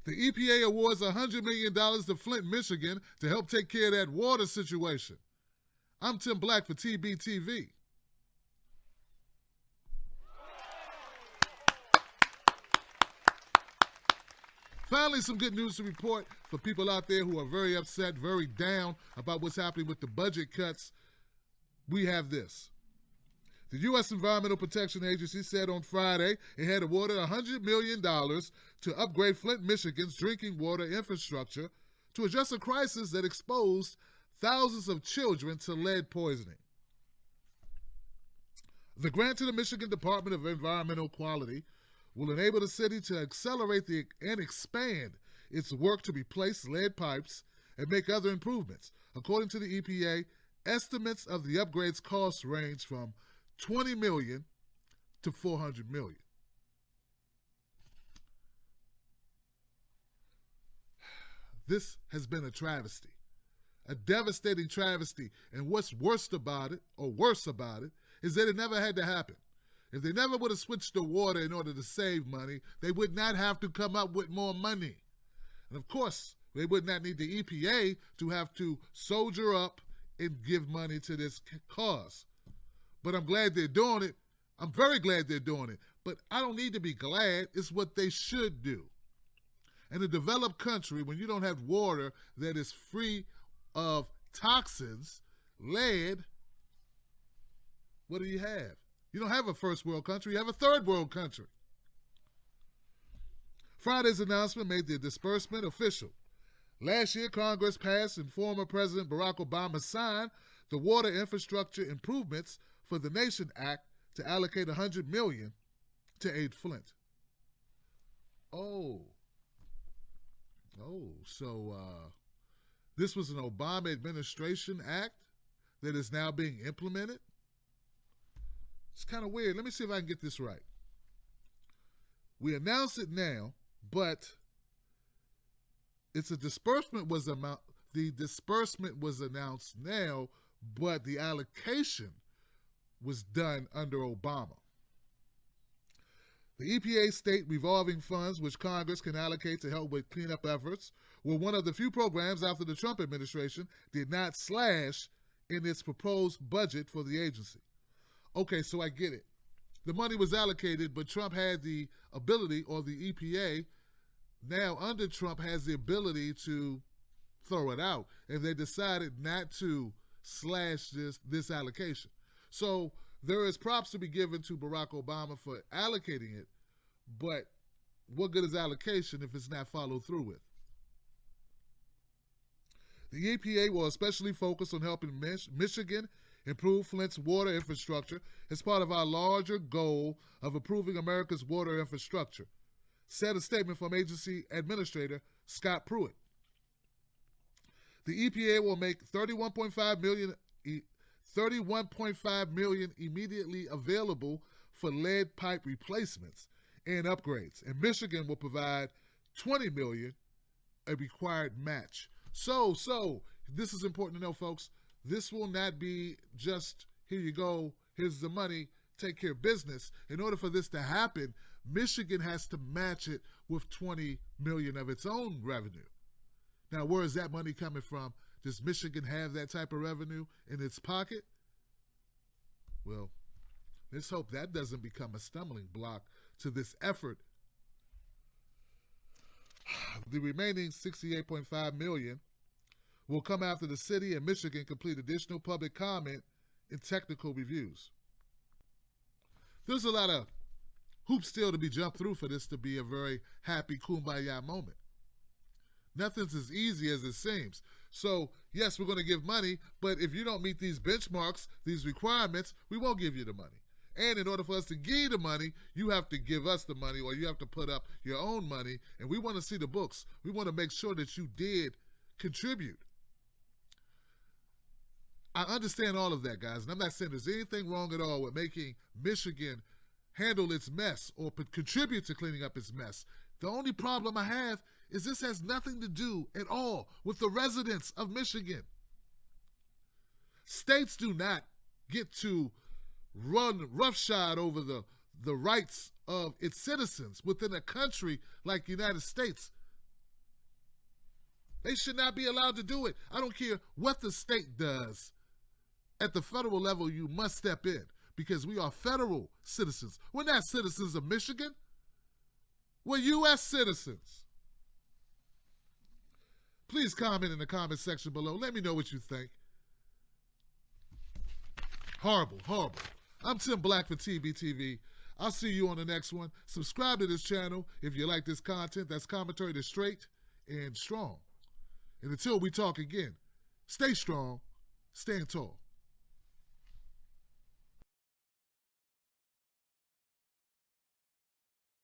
The EPA awards $100 million to Flint, Michigan to help take care of that water situation. I'm Tim Black for TBTV. Finally, some good news to report for people out there who are very upset, very down about what's happening with the budget cuts. We have this. The U.S. Environmental Protection Agency said on Friday it had awarded $100 million to upgrade Flint, Michigan's drinking water infrastructure to address a crisis that exposed thousands of children to lead poisoning. The grant to the Michigan Department of Environmental Quality will enable the city to accelerate and expand its work to replace lead pipes and make other improvements. According to the EPA, estimates of the upgrades cost range from $20 million to $400 million. This has been a travesty, a devastating travesty. And what's worse about it, is that it never had to happen. If they never would have switched to water in order to save money, they would not have to come up with more money. And of course, they would not need the EPA to have to soldier up and give money to this cause. But I'm glad they're doing it. I'm very glad they're doing it. But I don't need to be glad. It's what they should do. In a developed country, when you don't have water that is free of toxins, lead, what do you have? You don't have a first world country, you have a third world country. Friday's announcement made the disbursement official. Last year, Congress passed and former President Barack Obama signed the Water Infrastructure Improvements for the Nation Act to allocate $100 million to aid Flint. So this was an Obama administration act that is now being implemented? It's kind of weird. Let me see if I can get this right. We announce it now, but it's a disbursement was the disbursement was announced now, but the allocation was done under Obama. The EPA state revolving funds, which Congress can allocate to help with cleanup efforts, were one of the few programs after the Trump administration did not slash in its proposed budget for the agency. Okay, so I get it. The money was allocated, but Trump had the ability, or the EPA, now under Trump, has the ability to throw it out. And they decided not to slash this allocation. So there is props to be given to Barack Obama for allocating it, but what good is allocation if it's not followed through with? The EPA will especially focus on helping Michigan improve Flint's water infrastructure as part of our larger goal of improving America's water infrastructure, said a statement from agency administrator Scott Pruitt. The EPA will make $31.5 million immediately available for lead pipe replacements and upgrades, and Michigan will provide $20 million, a required match. So this is important to know, folks. This will not be just, here you go, here's the money, take care of business. In order for this to happen, Michigan has to match it with $20 million of its own revenue. Now, where is that money coming from? Does Michigan have that type of revenue in its pocket? Well, let's hope that doesn't become a stumbling block to this effort. The remaining $68.5 million will come after the city and Michigan complete additional public comment and technical reviews. There's a lot of hoops still to be jumped through for this to be a very happy kumbaya moment. Nothing's as easy as it seems. So, yes, we're going to give money, but if you don't meet these benchmarks, these requirements, we won't give you the money. And in order for us to give you the money, you have to give us the money, or you have to put up your own money, and we want to see the books. We want to make sure that you did contribute. I understand all of that, guys, and I'm not saying there's anything wrong at all with making Michigan handle its mess or contribute to cleaning up its mess. The only problem I have is this has nothing to do at all with the residents of Michigan. States do not get to run roughshod over the rights of its citizens within a country like the United States. They should not be allowed to do it. I don't care what the state does. At the federal level, you must step in because we are federal citizens. We're not citizens of Michigan. We're U.S. citizens. Please comment in the comment section below. Let me know what you think. Horrible, horrible. I'm Tim Black for TBTV. I'll see you on the next one. Subscribe to this channel if you like this content. That's commentary that's straight and strong. And until we talk again, stay strong, stand tall.